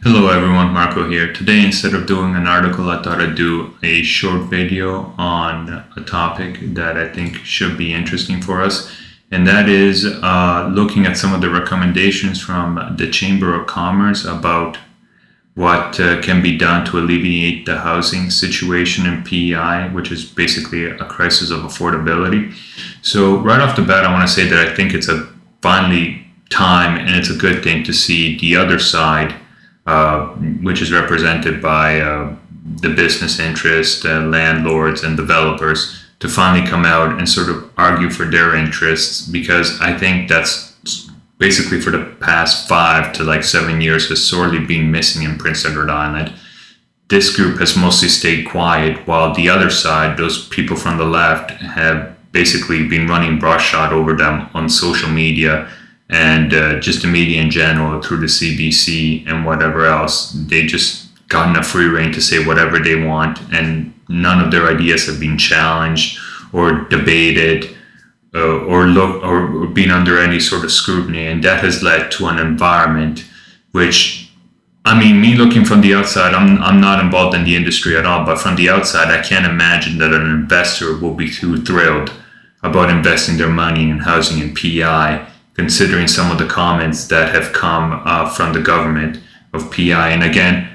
Hello everyone, Marco here. Today, instead of doing an article, I thought I'd do a short video on a topic that I think should be interesting for us. And that is looking at some of the recommendations from the Chamber of Commerce about what can be done to alleviate the housing situation in PEI, which is basically a crisis of affordability. So right off the bat, I want to say that I think it's a finally time and it's a good thing to see the other side, which is represented by the business interest, landlords and developers, to finally come out and sort of argue for their interests, because I think that's basically for the past 5 to 7 years has sorely been missing in Prince Edward Island. This group has mostly stayed quiet, while the other side, those people from the left, have basically been running roughshod over them on social media and just the media in general through the CBC and whatever else. They just gotten a free rein to say whatever they want, and none of their ideas have been challenged or debated or been under any sort of scrutiny. And that has led to an environment which, I mean, me looking from the outside, I'm not involved in the industry at all, but from the outside, I can't imagine that an investor will be too thrilled about investing their money in housing in PEI, considering some of the comments that have come from the government of PEI. And again,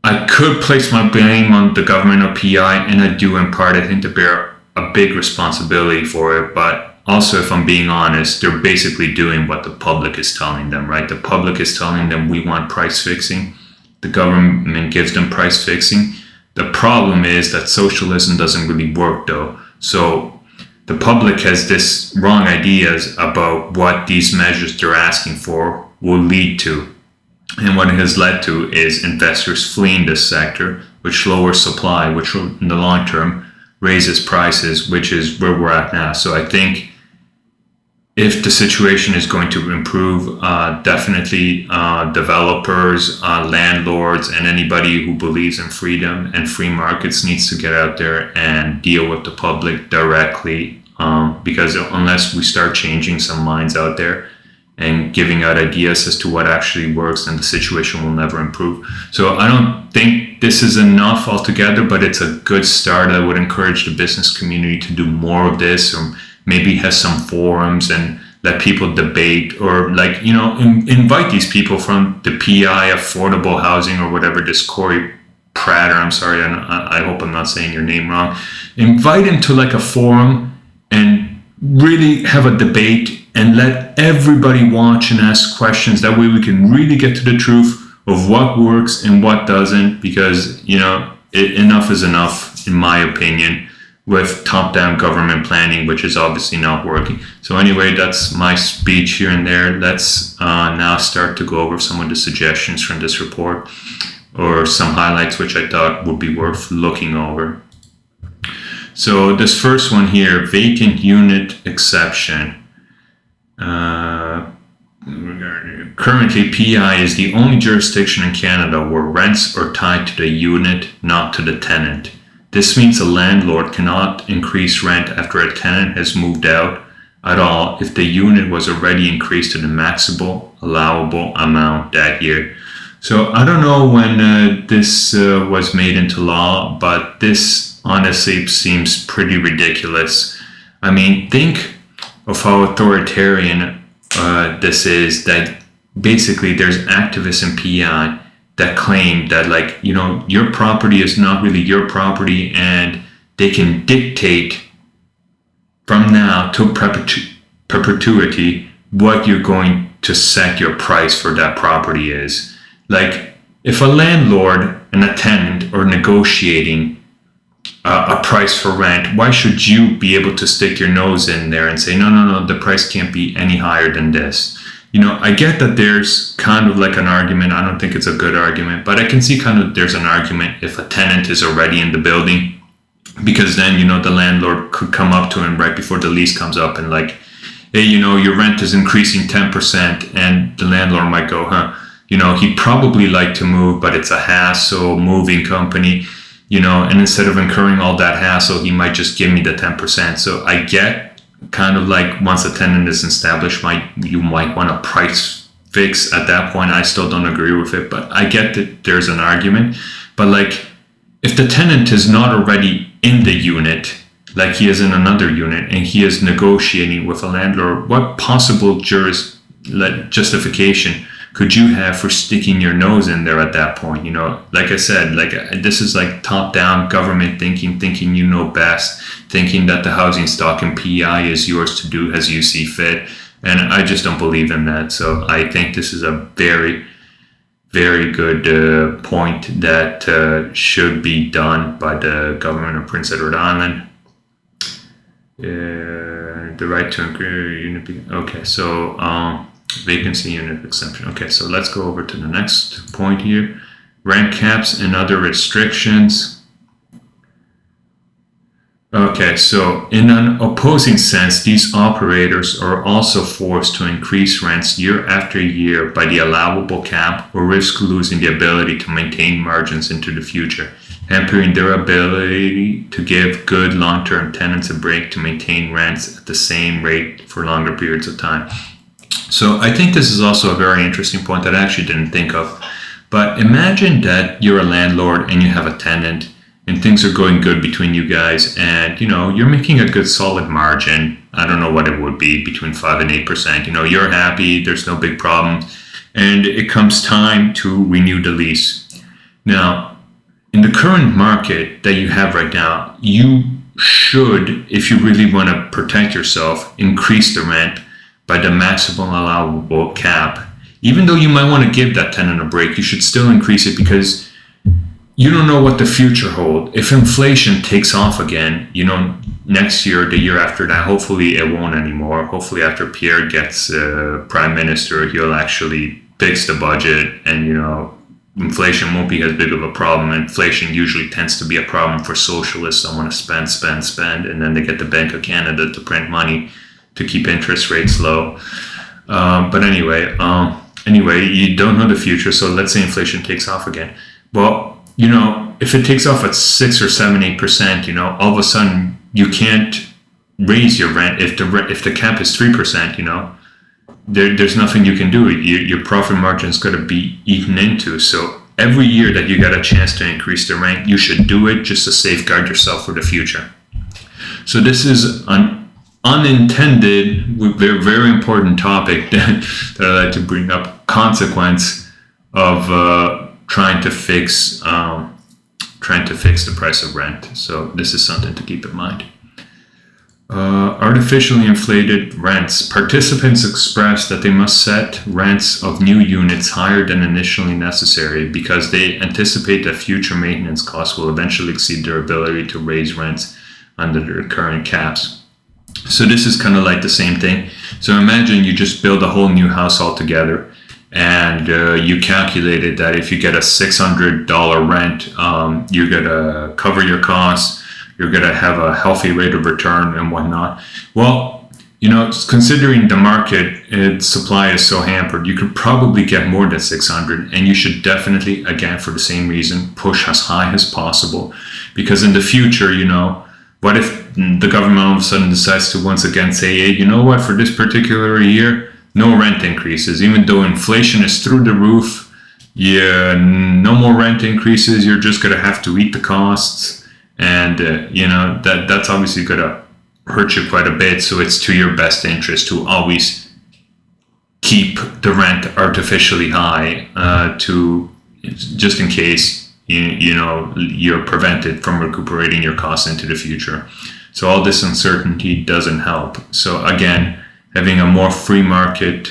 I could place my blame on the government of PEI, and I do in part. I think they bear a big responsibility for it, but also, if I'm being honest, they're basically doing what the public is telling them, right? The public is telling them we want price fixing. The government gives them price fixing. The problem is that socialism doesn't really work though. So the public has this wrong ideas about what these measures they're asking for will lead to. And what it has led to is investors fleeing this sector, which lowers supply, which in the long term raises prices, which is where we're at now. So I think if the situation is going to improve, definitely developers, landlords, and anybody who believes in freedom and free markets needs to get out there and deal with the public directly, because unless we start changing some minds out there and giving out ideas as to what actually works, then the situation will never improve. So I don't think this is enough altogether, but it's a good start. I would encourage the business community to do more of this, or maybe have some forums and let people debate, or invite these people from the PEI affordable housing or whatever, this Corey Prater, I'm sorry, I hope I'm not saying your name wrong. Invite him to a forum and really have a debate and let everybody watch and ask questions. That way we can really get to the truth of what works and what doesn't, because, enough is enough, in my opinion, with top-down government planning, which is obviously not working. So anyway, that's my speech here and there. Let's now start to go over some of the suggestions from this report, or some highlights which I thought would be worth looking over. So this first one here, vacant unit exception. Currently, PEI is the only jurisdiction in Canada where rents are tied to the unit, not to the tenant. This means a landlord cannot increase rent after a tenant has moved out at all if the unit was already increased to the maximum allowable amount that year. So I don't know when this was made into law, but this honestly seems pretty ridiculous. I mean, think of how authoritarian this is, that basically there's activists in PEI that claim that your property is not really your property, and they can dictate from now to perpetuity what you're going to set your price for that property is. If a landlord and a tenant are negotiating a price for rent, why should you be able to stick your nose in there and say, no, the price can't be any higher than this? I get that there's kind of an argument. I don't think it's a good argument, but I can see there's an argument if a tenant is already in the building, because then, the landlord could come up to him right before the lease comes up and hey, your rent is increasing 10%, and the landlord might go, he'd probably like to move, but it's a hassle, moving company, and instead of incurring all that hassle, he might just give me the 10%. So I get once a tenant is established, you might want to price fix at that point, I still don't agree with it, but I get that there's an argument. But like, if the tenant is not already in the unit, like he is in another unit and he is negotiating with a landlord, what possible justification could you have for sticking your nose in there at that point? You know, like I said, like this is like top-down government thinking you know best, thinking that the housing stock and PEI is yours to do as you see fit. And I just don't believe in that. So I think this is a very, very good point that should be done by the government of Prince Edward Island. The right to unit. Okay, so vacancy unit exemption. Okay, so let's go over to the next point here. Rent caps and other restrictions. Okay, so in an opposing sense, these operators are also forced to increase rents year after year by the allowable cap or risk losing the ability to maintain margins into the future, hampering their ability to give good long-term tenants a break to maintain rents at the same rate for longer periods of time. So I think this is also a very interesting point that I actually didn't think of. But imagine that you're a landlord and you have a tenant and things are going good between you guys, and you know you're making a good solid margin. I don't know what it would be, between 5 and 8%. You know, you're happy, there's no big problem, and it comes time to renew the lease. Now, in the current market that you have right now, you should, if you really want to protect yourself, increase the rent by the maximum allowable cap. Even though you might want to give that tenant a break, you should still increase it, because you don't know what the future holds. If inflation takes off again, you know, next year, the year after that, hopefully it won't anymore. Hopefully after Pierre gets prime minister, he'll actually fix the budget, and, you know, inflation won't be as big of a problem. Inflation usually tends to be a problem for socialists that want to spend, and then they get the Bank of Canada to print money to keep interest rates low. But anyway, you don't know the future. So let's say inflation takes off again. Well, you know, if it takes off at 6 or 7, 8%, you know, all of a sudden you can't raise your rent. If the cap is 3%, you know, there's nothing you can do. Your profit margin is going to be eaten into. So every year that you got a chance to increase the rent, you should do it just to safeguard yourself for the future. So this is an unintended, very, very important topic that I like to bring up. Consequence of trying to fix the price of rent. So this is something to keep in mind. Artificially inflated rents. Participants express that they must set rents of new units higher than initially necessary because they anticipate that future maintenance costs will eventually exceed their ability to raise rents under their current caps. So this is kind of like the same thing. So imagine you just build a whole new house altogether, and you calculated that if you get a $600 rent, you're going to cover your costs, you're going to have a healthy rate of return and whatnot. Well, you know, considering the market supply is so hampered, you could probably get more than 600, and you should definitely, again, for the same reason, push as high as possible. Because in the future, you know, what if the government all of a sudden decides to once again say, hey, you know what, for this particular year, no rent increases, even though inflation is through the roof. Yeah, no more rent increases. You're just going to have to eat the costs. And, you know, that's obviously going to hurt you quite a bit. So it's to your best interest to always keep the rent artificially high to just in case, you know, you're prevented from recuperating your costs into the future. So all this uncertainty doesn't help. So again, having a more free market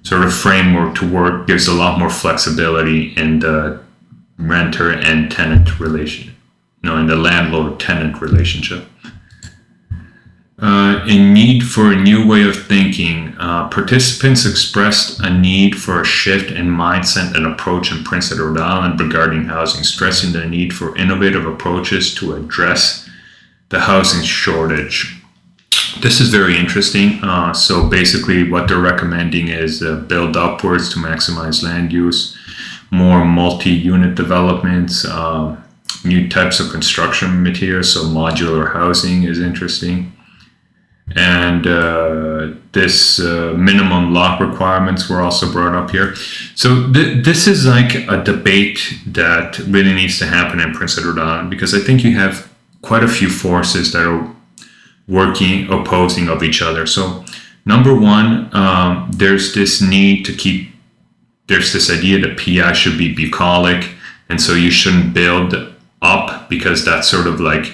sort of framework to work gives a lot more flexibility in the renter and tenant relation, in the landlord-tenant relationship. In need for a new way of thinking, participants expressed a need for a shift in mindset and approach in Prince Edward Island regarding housing, stressing the need for innovative approaches to address the housing shortage. This is very interesting. So basically what they're recommending is build upwards to maximize land use, more multi-unit developments, new types of construction materials. So modular housing is interesting. And this minimum lot requirements were also brought up here. So this is like a debate that really needs to happen in Prince Edward Island, because I think you have quite a few forces that are working opposing of each other. So number one, there's this need to keep, there's this idea that PEI should be bucolic, and so you shouldn't build up because that's sort of like,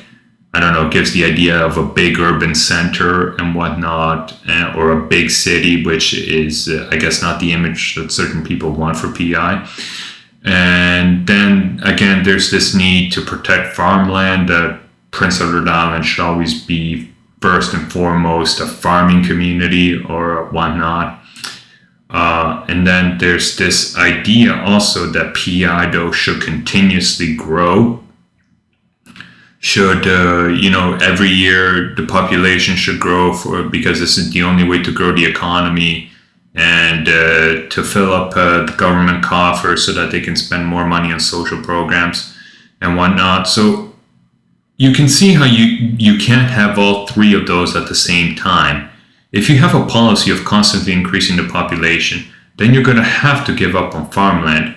I don't know, gives the idea of a big urban center and whatnot, or a big city, which is, I guess, not the image that certain people want for PEI. And then again, there's this need to protect farmland, that Prince Edward Island should always be first and foremost a farming community or whatnot. And then there's this idea also that PEI though should continuously grow. Should every year the population should grow because this is the only way to grow the economy and to fill up the government coffers so that they can spend more money on social programs and whatnot. So you can see how you can't have all three of those at the same time. If you have a policy of constantly increasing the population, then you're going to have to give up on farmland.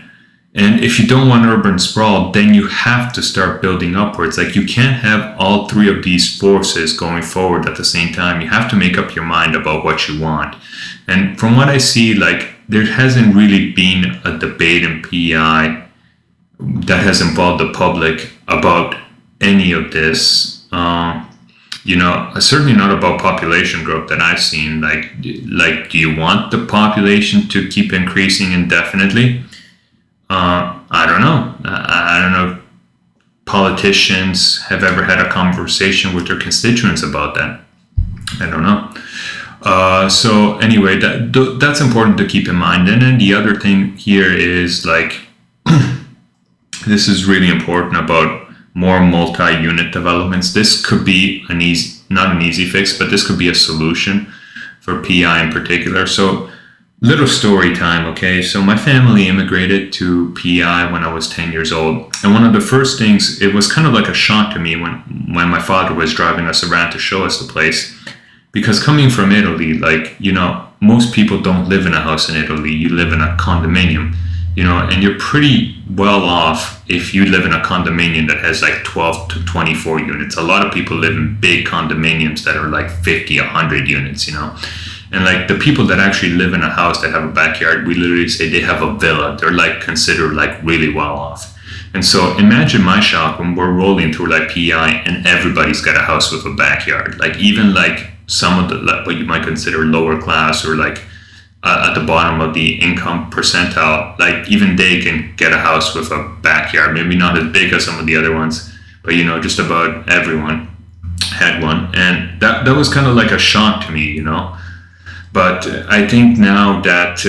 And if you don't want urban sprawl, then you have to start building upwards. Like, you can't have all three of these forces going forward at the same time. You have to make up your mind about what you want. And from what I see, like, there hasn't really been a debate in PEI that has involved the public about any of this. Certainly not about population growth that I've seen. Like, do you want the population to keep increasing indefinitely? I don't know. I don't know if politicians have ever had a conversation with their constituents about that. I don't know. So anyway, that's important to keep in mind. And then the other thing here is, like, this is really important about more multi-unit developments. This could be not an easy fix, but this could be a solution for PEI in particular. So, little story time, okay? So my family immigrated to PEI when I was 10 years old. And one of the first things, it was kind of like a shock to me when my father was driving us around to show us the place. Because coming from Italy, like, most people don't live in a house in Italy. You live in a condominium, and you're pretty well off if you live in a condominium that has like 12 to 24 units. A lot of people live in big condominiums that are like 50, 100 units, And like the people that actually live in a house that have a backyard, we literally say they have a villa. They're like considered like really well off. And so imagine my shock when we're rolling through like PEI and everybody's got a house with a backyard. Like, even like some of the, like, what you might consider lower class, or like at the bottom of the income percentile, like even they can get a house with a backyard. Maybe not as big as some of the other ones, but just about everyone had one. And that was kind of like a shock to me, But I think now that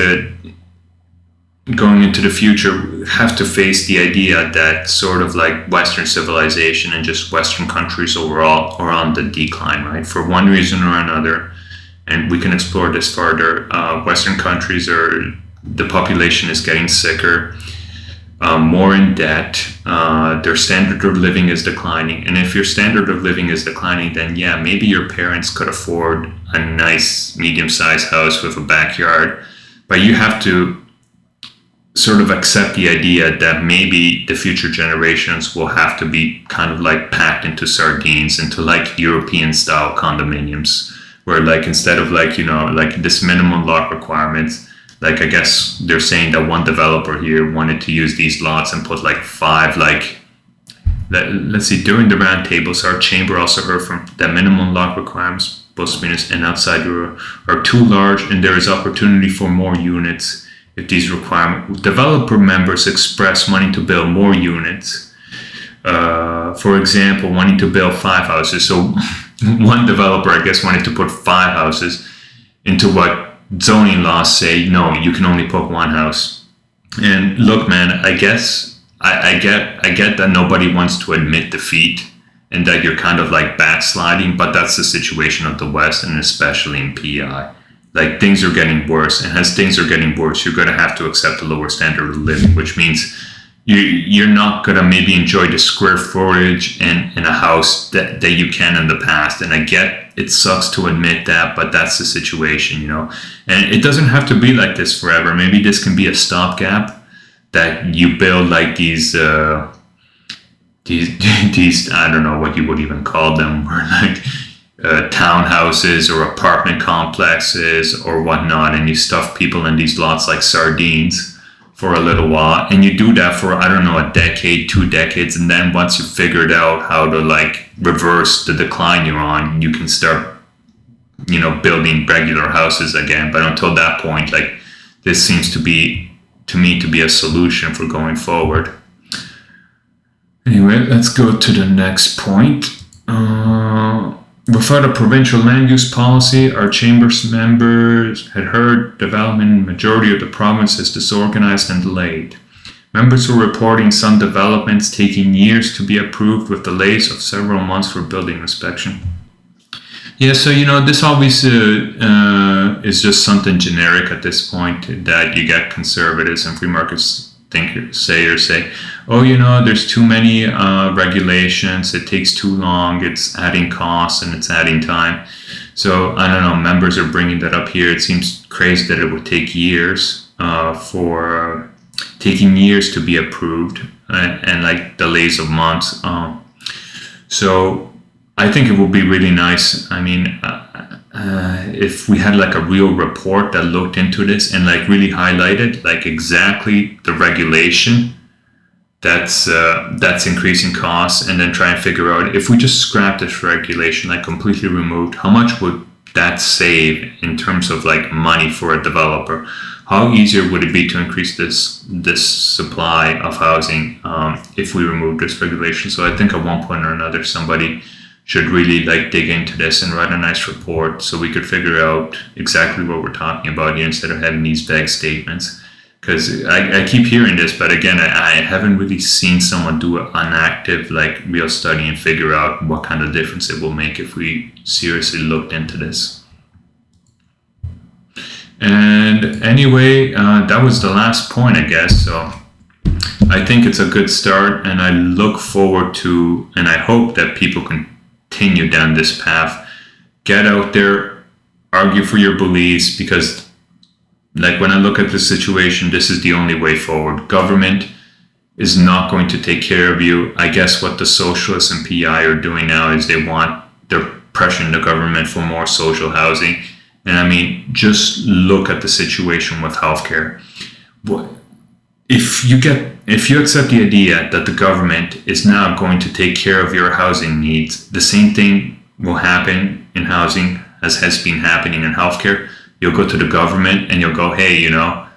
going into the future, we have to face the idea that sort of like Western civilization and just Western countries overall are on the decline, right? For one reason or another. And we can explore this further. Western countries the population is getting sicker, more in debt. Their standard of living is declining. And if your standard of living is declining, then yeah, maybe your parents could afford a nice medium-sized house with a backyard. But you have to sort of accept the idea that maybe the future generations will have to be kind of like packed into sardines, into like European-style condominiums, where like instead of like, like this minimum lot requirements, like I guess they're saying that one developer here wanted to use these lots and put like 5, like, let's see, during the round tables, our chamber also heard from that minimum lot requirements, both units and outside are too large, and there is opportunity for more units if these requirements. Developer members express wanting to build more units. For example, wanting to build 5 houses. So one developer, I guess, wanted to put 5 houses into what zoning laws say, no, you can only put 1 house. And look, man, I guess I get that nobody wants to admit defeat and that you're kind of like backsliding, but that's the situation of the West, and especially in PEI. Like, things are getting worse, and as things are getting worse, you're going to have to accept a lower standard of living, which means you're not gonna maybe enjoy the square footage in a house that you can in the past. And I get it sucks to admit that, but that's the situation, you know. And it doesn't have to be like this forever. Maybe this can be a stopgap that you build like these I don't know what you would even call them, or like townhouses or apartment complexes or whatnot, and you stuff people in these lots like sardines for a little while, and you do that for, I don't know, a decade, 2 decades, and then once you figured out how to like reverse the decline you're on, you can start, you know, building regular houses again. But until that point, like, this seems to be, to me, to be a solution for going forward. Anyway, let's go to the next point. Without a provincial land use policy, our chamber's members had heard development in the majority of the province is disorganized and delayed. Members were reporting some developments taking years to be approved, with delays of several months for building inspection. Yeah, so, you know, this always is just something generic at this point, that you get conservatives and free markets thinkers say, oh, you know, there's too many regulations, it takes too long, it's adding costs and it's adding time. So I don't know, members are bringing that up here. It seems crazy that it would take years taking years to be approved, and like delays of months. So I think it would be really nice. I mean, if we had like a real report that looked into this and like really highlighted like exactly the regulation that's increasing costs, and then try and figure out, if we just scrap this regulation, like completely removed, how much would that save in terms of like money for a developer? How easier would it be to increase this supply of housing if we remove this regulation? So I think at one point or another, somebody should really like dig into this and write a nice report so we could figure out exactly what we're talking about here, instead of having these vague statements. Because I keep hearing this, but again, I haven't really seen someone do an active, like, real study and figure out what kind of difference it will make if we seriously looked into this. And anyway, that was the last point, I guess. So I think it's a good start, and I look forward to, and I hope that people continue down this path. Get out there, argue for your beliefs, because like, when I look at the situation, this is the only way forward. Government is not going to take care of you. I guess what the socialists and PEI are doing now is they're pressuring the government for more social housing. And I mean, just look at the situation with healthcare. If you accept the idea that the government is now going to take care of your housing needs, the same thing will happen in housing as has been happening in healthcare. You'll go to the government and you'll go, hey, you know,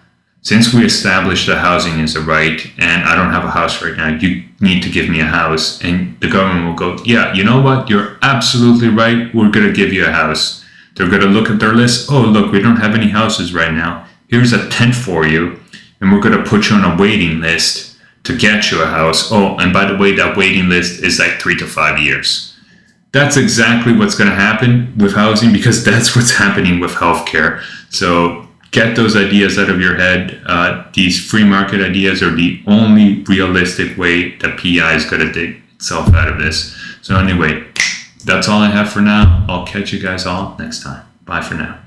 since we established that housing is a right and I don't have a house right now, you need to give me a house. And the government will go, yeah, you know what? You're absolutely right. We're going to give you a house. They're going to look at their list. Oh, look, we don't have any houses right now. Here's a tent for you. And we're going to put you on a waiting list to get you a house. Oh, and by the way, that waiting list is like 3 to 5 years. That's exactly what's going to happen with housing, because that's what's happening with healthcare. So get those ideas out of your head. These free market ideas are the only realistic way that PEI is going to dig itself out of this. So anyway, that's all I have for now. I'll catch you guys all next time. Bye for now.